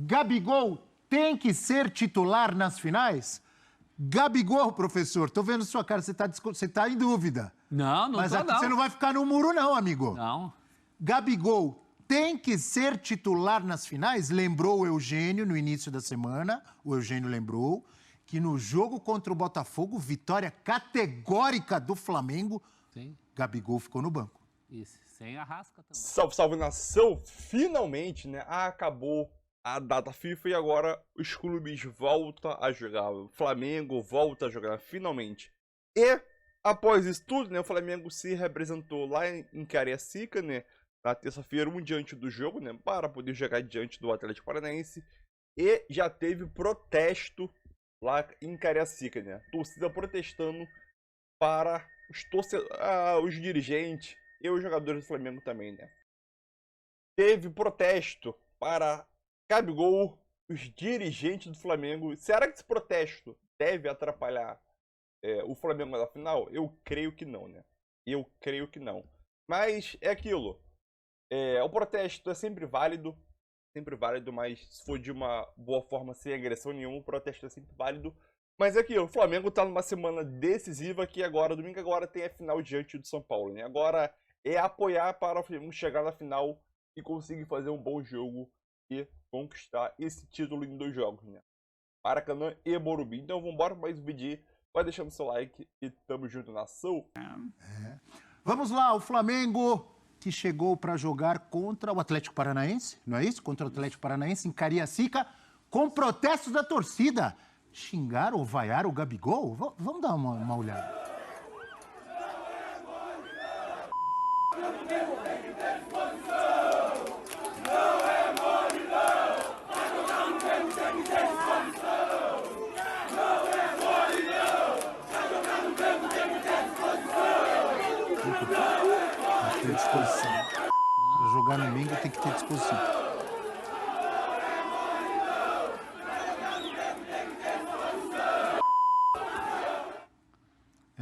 Gabigol tem que ser titular nas finais? Gabigol, professor, tô vendo sua cara, você tá em dúvida. Não Mas tô, aqui não. você não vai ficar no muro não, amigo. Não. Gabigol tem que ser titular nas finais? Lembrou o Eugênio no início da semana, o Eugênio lembrou, que no jogo contra o Botafogo, vitória categórica do Flamengo, Sim. Gabigol ficou no banco. Isso, sem Arrasca também. Salve, salve, nação! Finalmente, né, acabou a data FIFA e agora os clubes voltam a jogar. O Flamengo volta a jogar, finalmente. E, após isso tudo, né, o Flamengo se representou lá em Cariacica, né, na terça-feira, diante do jogo, né, para poder jogar diante do Atlético Paranaense. E já teve protesto lá em Cariacica, né, torcida protestando para os dirigentes e os jogadores do Flamengo também, né. Teve protesto para Gabigol, os dirigentes do Flamengo. Será que esse protesto deve atrapalhar o Flamengo na final? Eu creio que não, né? Eu creio que não. Mas é aquilo. O protesto é sempre válido, mas se for de uma boa forma, sem agressão nenhuma, o protesto é sempre válido. Mas é aquilo, o Flamengo tá numa semana decisiva que agora, domingo agora, tem a final diante do São Paulo, né? Agora é apoiar para o Flamengo chegar na final e conseguir fazer um bom jogo e conquistar esse título em 2 jogos, né? Maracanã e Morumbi. Então vambora para mais um vídeo. Vai deixando seu like e tamo junto, nação. Vamos lá, o Flamengo que chegou para jogar contra o Atlético Paranaense, não é isso? Contra o Atlético Paranaense em Cariacica, com protestos da torcida. Xingaram ou vaiaram o Gabigol? Vamos dar uma olhada. Tem que ter disposição. Para jogar no domingo tem que ter disposição.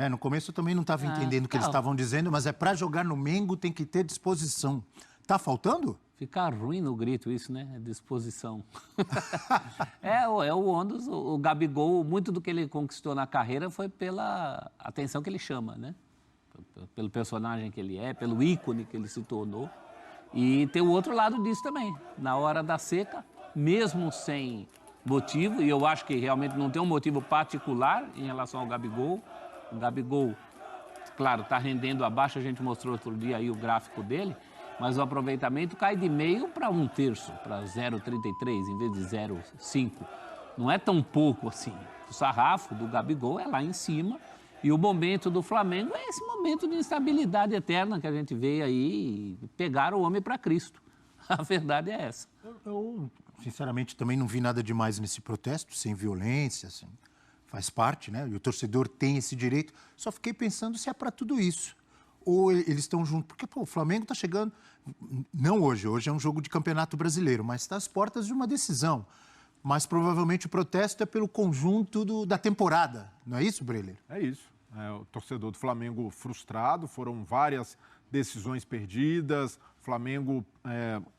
No começo eu também não estava entendendo o que eles estavam dizendo, mas para jogar no Mengo tem que ter disposição. Tá faltando? Fica ruim no grito isso, né? Disposição. O Ondas, o Gabigol, muito do que ele conquistou na carreira foi pela atenção que ele chama, né? Pelo personagem que ele é, pelo ícone que ele se tornou. E tem o outro lado disso também. Na hora da seca, mesmo sem motivo, e eu acho que realmente não tem um motivo particular em relação ao Gabigol. O Gabigol, claro, está rendendo abaixo, a gente mostrou outro dia aí o gráfico dele, mas o aproveitamento cai de meio para 1/3, para 0,33 em vez de 0,5. Não é tão pouco assim. O sarrafo do Gabigol é lá em cima e o momento do Flamengo é esse momento de instabilidade eterna que a gente vê aí e pegar o homem para Cristo. A verdade é essa. Eu, sinceramente, também não vi nada demais nesse protesto, sem violência, assim. Faz parte, né? E o torcedor tem esse direito. Só fiquei pensando se é para tudo isso. Ou eles estão juntos. Porque o Flamengo está chegando... Não hoje. Hoje é um jogo de campeonato brasileiro, mas está às portas de uma decisão. Mas provavelmente o protesto é pelo conjunto da temporada. Não é isso, Breler? É isso. O torcedor do Flamengo frustrado. Foram várias decisões perdidas. O Flamengo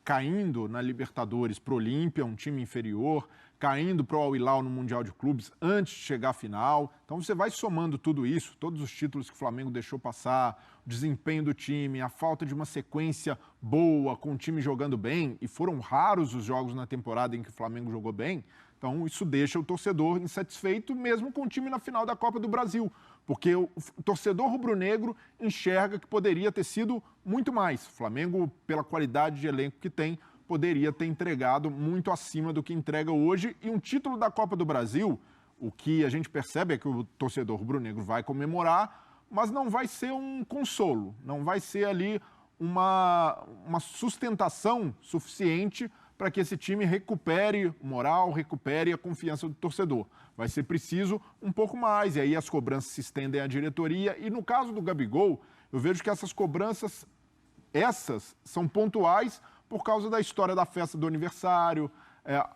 caindo na Libertadores para o Olímpia, um time inferior, caindo para o Al Hilal no Mundial de Clubes antes de chegar à final. Então você vai somando tudo isso, todos os títulos que o Flamengo deixou passar, o desempenho do time, a falta de uma sequência boa, com o time jogando bem, e foram raros os jogos na temporada em que o Flamengo jogou bem. Então isso deixa o torcedor insatisfeito mesmo com o time na final da Copa do Brasil, porque o torcedor rubro-negro enxerga que poderia ter sido muito mais. O Flamengo, pela qualidade de elenco que tem, poderia ter entregado muito acima do que entrega hoje. E um título da Copa do Brasil, o que a gente percebe é que o torcedor rubro-negro vai comemorar, mas não vai ser um consolo, não vai ser ali uma sustentação suficiente para que esse time recupere o moral, recupere a confiança do torcedor. Vai ser preciso um pouco mais, e aí as cobranças se estendem à diretoria. E no caso do Gabigol, eu vejo que essas cobranças, são pontuais, por causa da história da festa do aniversário,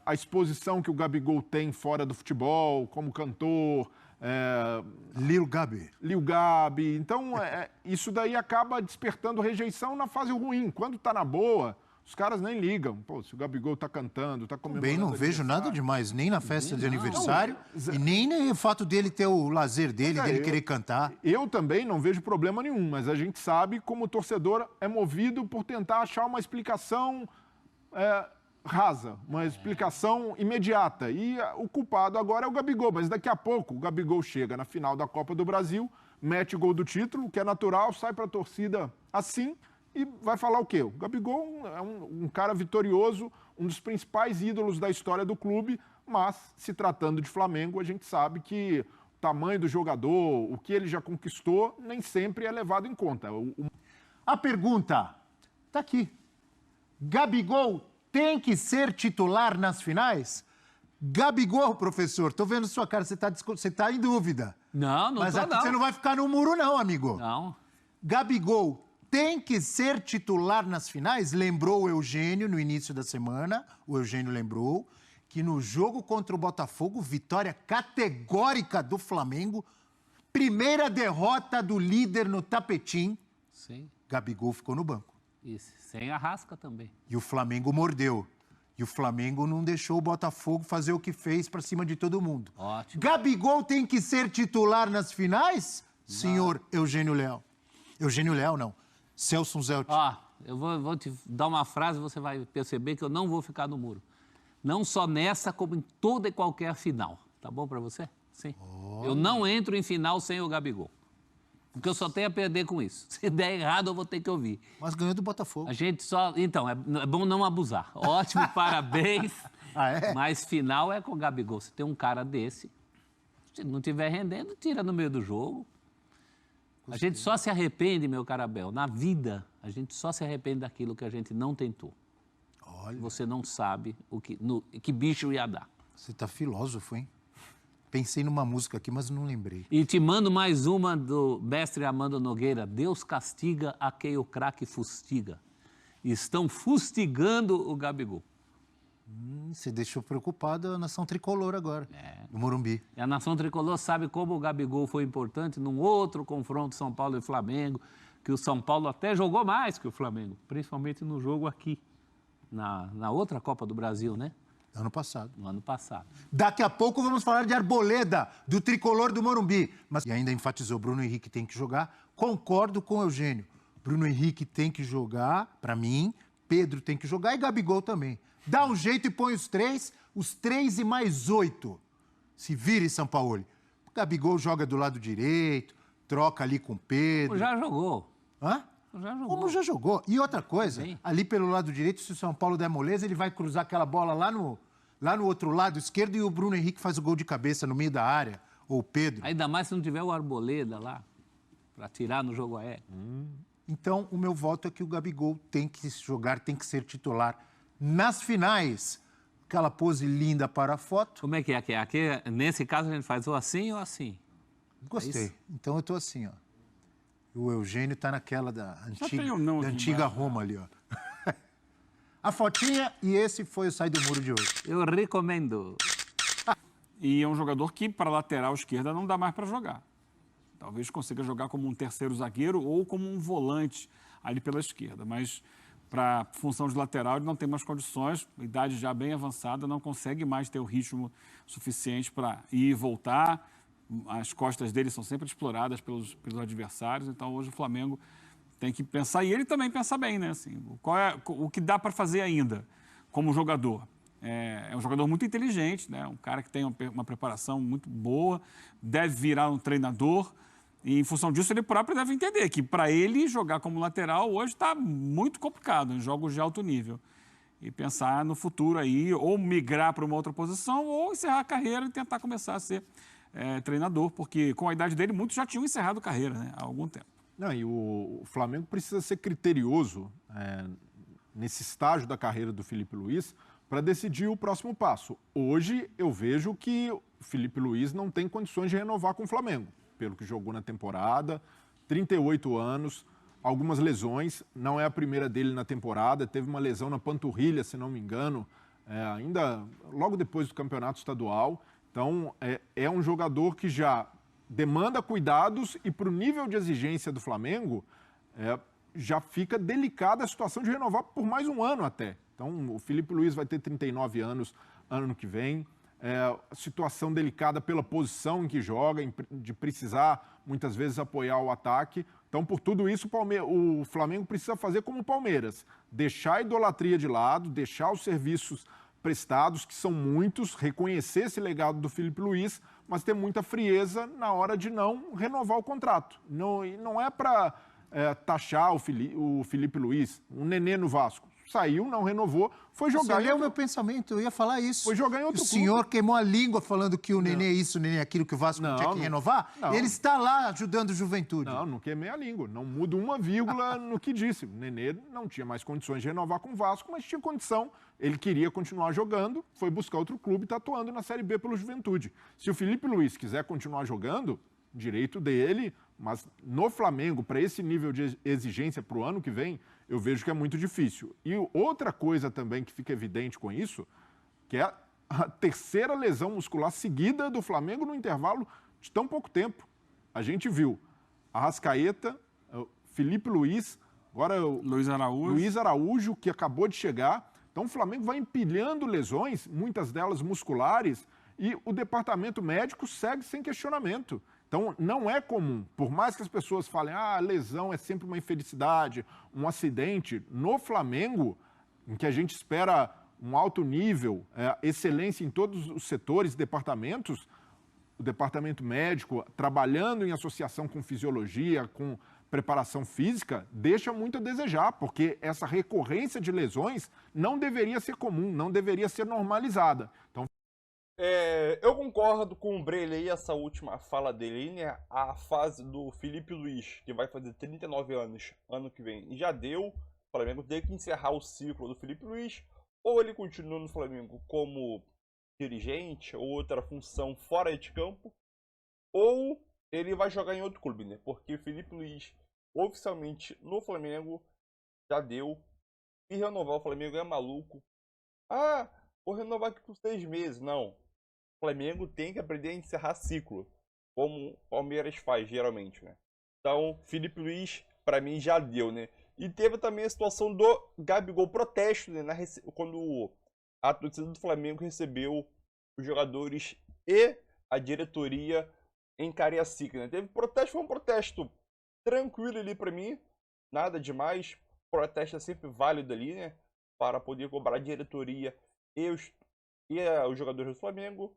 a exposição que o Gabigol tem fora do futebol, como cantor. Lil Gabi. Então, isso daí acaba despertando rejeição na fase ruim. Quando está na boa, os caras nem ligam. Pô, se o Gabigol tá cantando, tá comemorando... Bem, não vejo nada demais, nem na festa de aniversário, e nem o fato dele ter o lazer dele, dele querer cantar. Eu também não vejo problema nenhum, mas a gente sabe como o torcedor é movido por tentar achar uma explicação rasa, uma explicação imediata. E o culpado agora é o Gabigol, mas daqui a pouco o Gabigol chega na final da Copa do Brasil, mete o gol do título, que é natural, sai para a torcida assim e vai falar o quê? O Gabigol é um cara vitorioso, um dos principais ídolos da história do clube, mas se tratando de Flamengo, a gente sabe que o tamanho do jogador, o que ele já conquistou, nem sempre é levado em conta. A pergunta tá aqui. Gabigol tem que ser titular nas finais? Gabigol, professor, tô vendo sua cara, você tá em dúvida. Não Mas tô, aqui não. você não vai ficar no muro não, amigo. Não. Gabigol tem que ser titular nas finais? Lembrou o Eugênio no início da semana, o Eugênio lembrou, que no jogo contra o Botafogo, vitória categórica do Flamengo, primeira derrota do líder no tapetim, Sim. Gabigol ficou no banco. Isso. Sem Arrasca também. E o Flamengo mordeu. E o Flamengo não deixou o Botafogo fazer o que fez pra cima de todo mundo. Ótimo. Gabigol tem que ser titular nas finais? Senhor Eugênio Leal. Eugênio Leal, não. Celso Zelt. Ó, eu vou te dar uma frase, você vai perceber que eu não vou ficar no muro. Não só nessa, como em toda e qualquer final. Tá bom pra você? Sim. Eu não entro em final sem o Gabigol. Porque eu só tenho a perder com isso. Se der errado, eu vou ter que ouvir. Mas ganhou do Botafogo. A gente só... Então, é bom não abusar. Ótimo, parabéns. Ah, é? Mas final é com o Gabigol. Se tem um cara desse, se não estiver rendendo, tira no meio do jogo. A gente só se arrepende, meu caro Abel, na vida, a gente só se arrepende daquilo que a gente não tentou. Olha, Você não sabe que bicho ia dar. você tá filósofo, hein? Pensei numa música aqui, mas não lembrei. E te mando mais uma do mestre Armando Nogueira. Deus castiga a quem o craque fustiga. Estão fustigando o Gabigol. Você deixou preocupada a nação tricolor agora, no Morumbi. E a nação tricolor sabe como o Gabigol foi importante num outro confronto São Paulo e Flamengo, que o São Paulo até jogou mais que o Flamengo, principalmente no jogo aqui, na outra Copa do Brasil, né? Ano passado. No ano passado. Daqui a pouco vamos falar de Arboleda, do tricolor do Morumbi. Mas e ainda enfatizou, Bruno Henrique tem que jogar. Concordo com o Eugênio. Bruno Henrique tem que jogar, para mim. Pedro tem que jogar e Gabigol também. Dá um jeito e põe os três e mais 8. Se vire, Sampaoli. Gabigol joga do lado direito, troca ali com o Pedro. Já jogou. Hã? Já jogou. Como já jogou. E outra coisa, Sim. ali pelo lado direito, se o São Paulo der moleza, ele vai cruzar aquela bola lá no outro lado esquerdo e o Bruno Henrique faz o gol de cabeça no meio da área, ou o Pedro. Ainda mais se não tiver o Arboleda lá, para tirar no jogo aéreo. Então, o meu voto é que o Gabigol tem que jogar, tem que ser titular nas finais. Aquela pose linda para a foto. Como é que é? Aqui, nesse caso, a gente faz ou assim ou assim. Gostei. Então, eu tô assim, ó. O Eugênio tá naquela da tem um não aqui antiga embaixo. Roma ali, ó. A fotinha e esse foi o Sai do Muro de hoje. Eu recomendo. E é um jogador que, para lateral esquerda, não dá mais para jogar. Talvez consiga jogar como um terceiro zagueiro ou como um volante ali pela esquerda. Mas para função de lateral ele não tem mais condições, idade já bem avançada, não consegue mais ter o ritmo suficiente para ir e voltar. As costas dele são sempre exploradas pelos adversários, então hoje o Flamengo tem que pensar, e ele também pensa bem, né? Assim, qual é o que dá para fazer ainda como jogador? É um jogador muito inteligente, né? Um cara que tem uma preparação muito boa, deve virar um treinador, e em função disso ele próprio deve entender que para ele jogar como lateral hoje está muito complicado em jogos de alto nível. E pensar no futuro aí, ou migrar para uma outra posição, ou encerrar a carreira e tentar começar a ser treinador, porque com a idade dele muitos já tinham encerrado a carreira, né? Há algum tempo. Não, e o Flamengo precisa ser criterioso nesse estágio da carreira do Felipe Luiz para decidir o próximo passo. Hoje eu vejo que o Felipe Luiz não tem condições de renovar com o Flamengo, pelo que jogou na temporada, 38 anos, algumas lesões, não é a primeira dele na temporada, teve uma lesão na panturrilha, se não me engano, ainda logo depois do campeonato estadual. Então, é um jogador que já demanda cuidados e, para o nível de exigência do Flamengo, já fica delicada a situação de renovar por mais um ano até. Então, o Filipe Luís vai ter 39 anos ano que vem. Situação delicada pela posição em que joga, de precisar, muitas vezes, apoiar o ataque. Então, por tudo isso, o Flamengo precisa fazer como o Palmeiras. Deixar a idolatria de lado, deixar os serviços prestados, que são muitos, reconhecer esse legado do Filipe Luís, mas ter muita frieza na hora de não renovar o contrato. Não é para taxar o Filipe Luís, um Nenê no Vasco. Saiu, não renovou, foi jogar. Você leu o meu pensamento, eu ia falar isso. Foi jogar em outro clube. O senhor queimou a língua falando que o Nenê é isso, o Nenê é aquilo, que o Vasco não tinha que renovar. Não. Ele está lá ajudando a Juventude. Não queimei a língua. Não mudo uma vírgula no que disse. O Nenê não tinha mais condições de renovar com o Vasco, mas tinha condição. Ele queria continuar jogando, foi buscar outro clube e está atuando na Série B pelo Juventude. Se o Filipe Luís quiser continuar jogando, direito dele, mas no Flamengo, para esse nível de exigência para o ano que vem, eu vejo que é muito difícil. E outra coisa também que fica evidente com isso, que é a terceira lesão muscular seguida do Flamengo no intervalo de tão pouco tempo. A gente viu Arrascaeta, Filipe Luís, agora o Luiz Araújo, que acabou de chegar. Então o Flamengo vai empilhando lesões, muitas delas musculares, e o departamento médico segue sem questionamento. Então, não é comum, por mais que as pessoas falem, lesão é sempre uma infelicidade, um acidente, no Flamengo, em que a gente espera um alto nível, excelência em todos os setores, departamentos, o departamento médico, trabalhando em associação com fisiologia, com preparação física, deixa muito a desejar, porque essa recorrência de lesões não deveria ser comum, não deveria ser normalizada. Então, eu concordo com o Breyle aí, essa última fala dele, né? A fase do Filipe Luís, que vai fazer 39 anos ano que vem, e já deu. O Flamengo tem que encerrar o ciclo do Filipe Luís, ou ele continua no Flamengo como dirigente, ou outra função fora de campo, ou ele vai jogar em outro clube, né? Porque o Filipe Luís, oficialmente no Flamengo, já deu. E renovar o Flamengo é maluco. Vou renovar aqui por 6 meses. Não. O Flamengo tem que aprender a encerrar ciclo, como o Palmeiras faz geralmente, né? Então, Filipe Luís, pra mim, já deu, né? E teve também a situação do Gabigol protesto, né? Quando a torcida do Flamengo recebeu os jogadores e a diretoria em Cariacica, né? Teve protesto, foi um protesto tranquilo ali pra mim, nada demais. Protesto é sempre válido ali, né? Para poder cobrar a diretoria e os jogadores do Flamengo.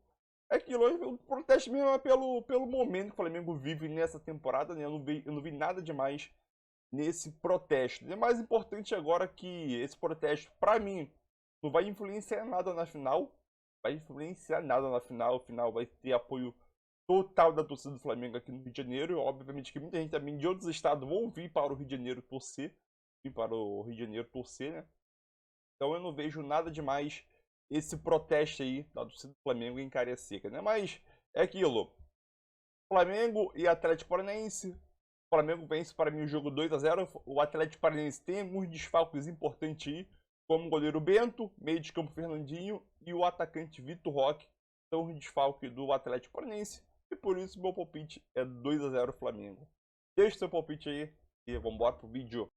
Aquilo, o protesto mesmo é pelo momento que o Flamengo vive nessa temporada, né? Eu não vi nada demais nesse protesto. É mais importante agora que esse protesto, pra mim, não vai influenciar nada na final. O final vai ter apoio total da torcida do Flamengo aqui no Rio de Janeiro. Obviamente que muita gente também de outros estados vão vir para o Rio de Janeiro torcer. Né? Então eu não vejo nada demais esse protesto aí da torcida do Flamengo em Cariacica, né? Mas é aquilo. Flamengo e Atlético Paranaense. O Flamengo vence para mim o jogo 2-0. O Atlético Paranaense tem alguns desfalques importantes aí, como o goleiro Bento, meio de campo Fernandinho e o atacante Vitor Roque. São os desfalques do Atlético Paranaense. E por isso meu palpite é 2-0 Flamengo. Deixe seu palpite aí e vamos embora pro vídeo.